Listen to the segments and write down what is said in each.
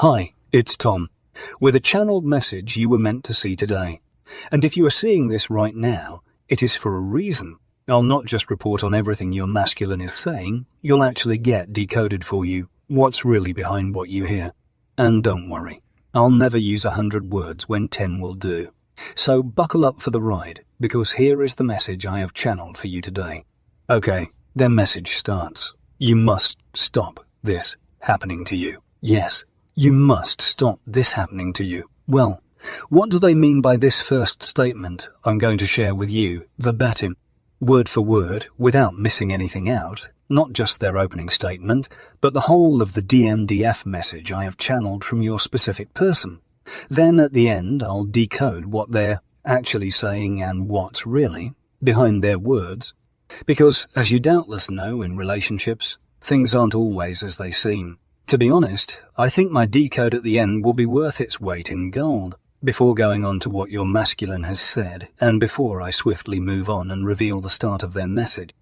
Hi, it's Tom, with a channeled message you were meant to see today. And if you are seeing this right now, it is for a reason. I'll not just report on everything your masculine is saying, you'll actually get decoded for you what's really behind what you hear. And don't worry, I'll never use 100 words when 10 will do. So buckle up for the ride, because here is the message I have channeled for you today. Okay, their message starts. You must stop this happening to you. Yes, you must stop this happening to you. Well, what do they mean by this first statement I'm going to share with you, verbatim, word for word, without missing anything out? Not just their opening statement, but the whole of the DMDF message I have channeled from your specific person. Then at the end, I'll decode what they're actually saying and what's really behind their words. Because, as you doubtless know in relationships, things aren't always as they seem. To be honest, I think my decode at the end will be worth its weight in gold. Before going on to what your masculine has said, and before I swiftly move on and reveal the start of their message,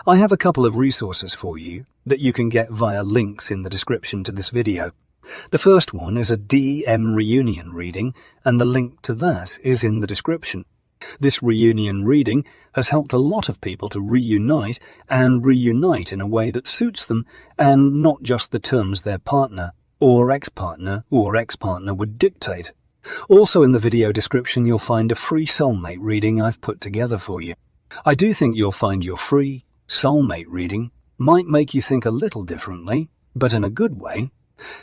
I have a couple of resources for you that you can get via links in the description to this video. The first one is a DM reunion reading, and the link to that is in the description. This reunion reading has helped a lot of people to reunite in a way that suits them, and not just the terms their partner or ex-partner would dictate. Also in the video description you'll find a free soulmate reading I've put together for you. I do think you'll find your free soulmate reading might make you think a little differently, but in a good way.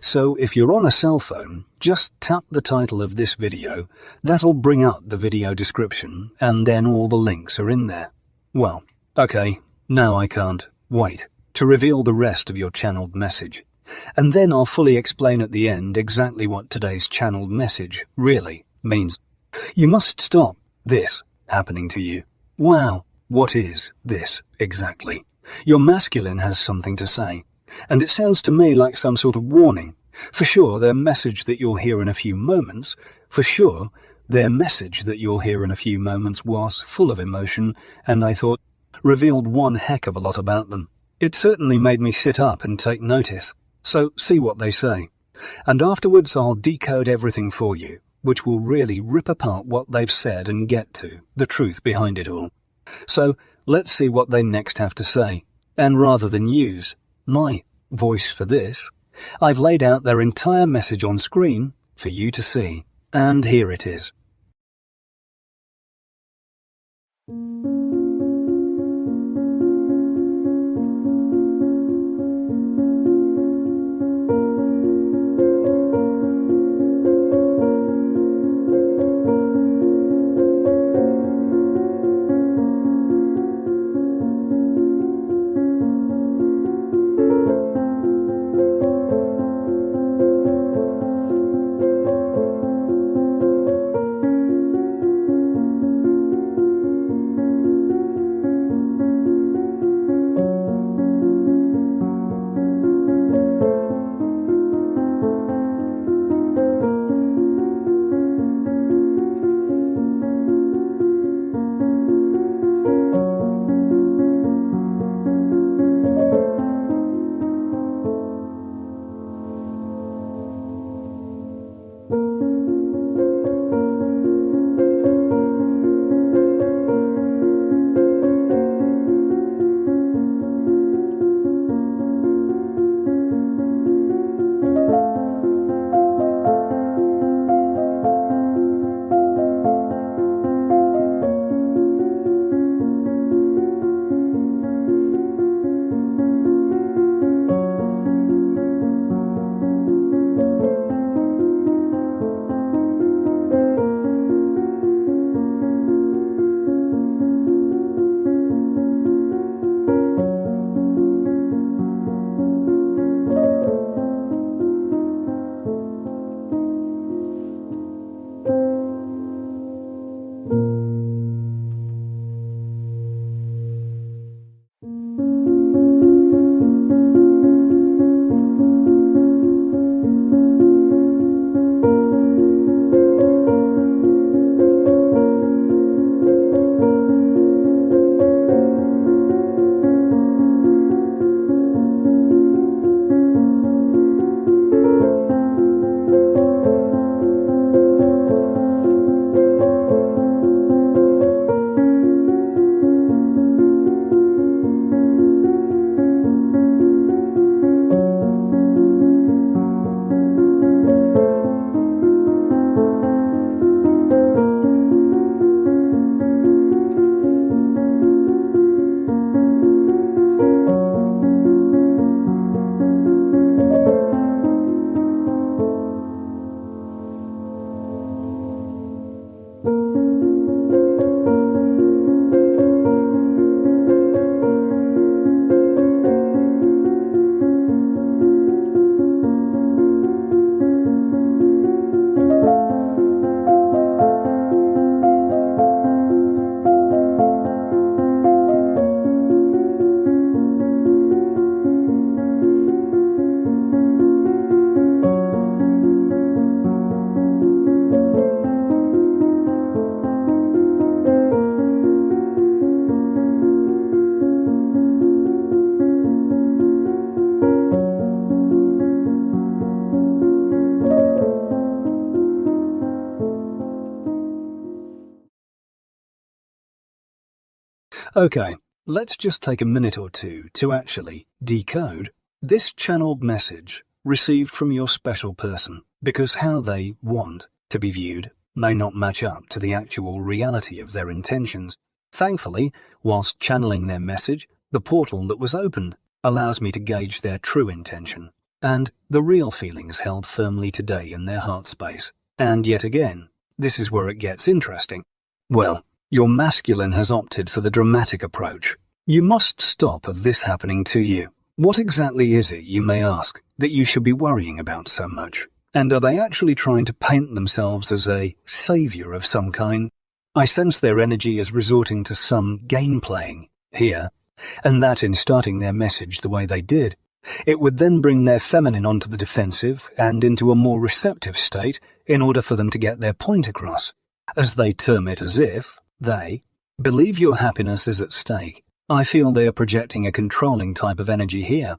So if you're on a cell phone, just tap the title of this video. That'll bring up the video description, and then all the links are in there. Well, okay, now I can't wait to reveal the rest of your channeled message. And then I'll fully explain at the end exactly what today's channeled message really means. You must stop this happening to you. Wow, what is this exactly? Your masculine has something to say. And it sounds to me like some sort of warning. For sure, their message that you'll hear in a few moments, was full of emotion, and I thought revealed one heck of a lot about them. It certainly made me sit up and take notice. So see what they say. And afterwards I'll decode everything for you, which will really rip apart what they've said and get to the truth behind it all. So let's see what they next have to say. And rather than use my voice for this, I've laid out their entire message on screen for you to see. And here it is. Okay, let's just take a minute or two to actually decode this channeled message received from your special person, because how they want to be viewed may not match up to the actual reality of their intentions. Thankfully, whilst channeling their message, the portal that was opened allows me to gauge their true intention and the real feelings held firmly today in their heart space. And yet again, this is where it gets interesting. Well, your masculine has opted for the dramatic approach. You must stop of this happening to you. What exactly is it, you may ask, that you should be worrying about so much? And are they actually trying to paint themselves as a savior of some kind? I sense their energy as resorting to some game playing here, and that in starting their message the way they did, it would then bring their feminine onto the defensive and into a more receptive state in order for them to get their point across, as they term it, as if they believe your happiness is at stake. I feel they are projecting a controlling type of energy here.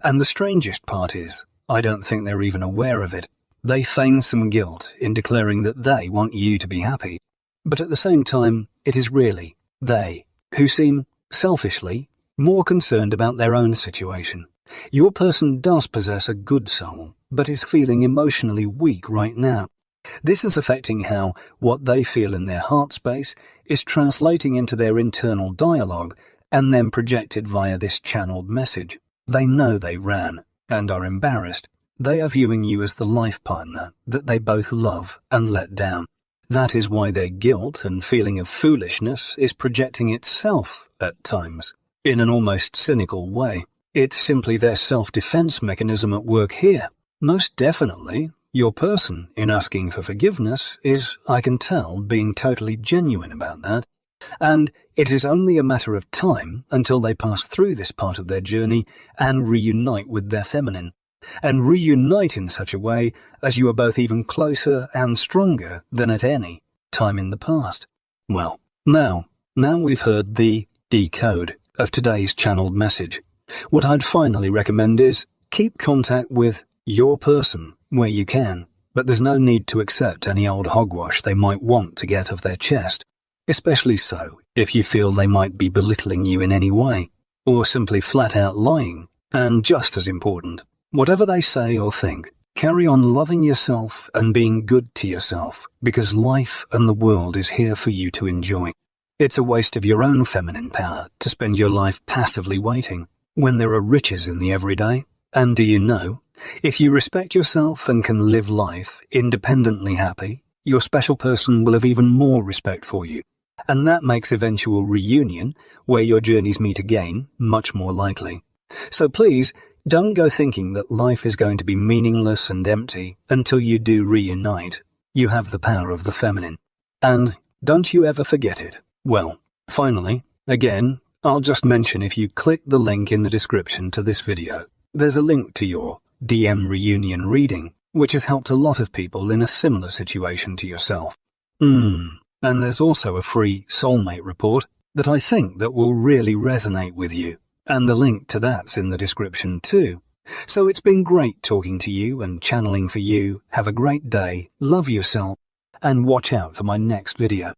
And the strangest part is, I don't think they're even aware of it. They feign some guilt in declaring that they want you to be happy. But at the same time, it is really they who seem, selfishly, more concerned about their own situation. Your person does possess a good soul, but is feeling emotionally weak right now. This is affecting how what they feel in their heart space is translating into their internal dialogue and then projected via this channeled message. They know they ran and are embarrassed. They are viewing you as the life partner that they both love and let down. That is why their guilt and feeling of foolishness is projecting itself at times in an almost cynical way. It's simply their self-defense mechanism at work here. Most definitely, your person, in asking for forgiveness, is, I can tell, being totally genuine about that. And it is only a matter of time until they pass through this part of their journey and reunite with their feminine. And reunite in such a way as you are both even closer and stronger than at any time in the past. Well, now we've heard the decode of today's channeled message. What I'd finally recommend is keep contact with your person where you can, but there's no need to accept any old hogwash they might want to get off their chest, especially so if you feel they might be belittling you in any way, or simply flat out lying. And just as important, whatever they say or think, carry on loving yourself and being good to yourself, because life and the world is here for you to enjoy. It's a waste of your own feminine power to spend your life passively waiting when there are riches in the everyday. And do you know, if you respect yourself and can live life independently happy, your special person will have even more respect for you. And that makes eventual reunion, where your journeys meet again, much more likely. So please, don't go thinking that life is going to be meaningless and empty until you do reunite. You have the power of the feminine. And don't you ever forget it. Well, finally, again, I'll just mention if you click the link in the description to this video, there's a link to your DM reunion reading, which has helped a lot of people in a similar situation to yourself. And there's also a free soulmate report that I think that will really resonate with you. And the link to that's in the description too. So it's been great talking to you and channeling for you. Have a great day, love yourself, and watch out for my next video.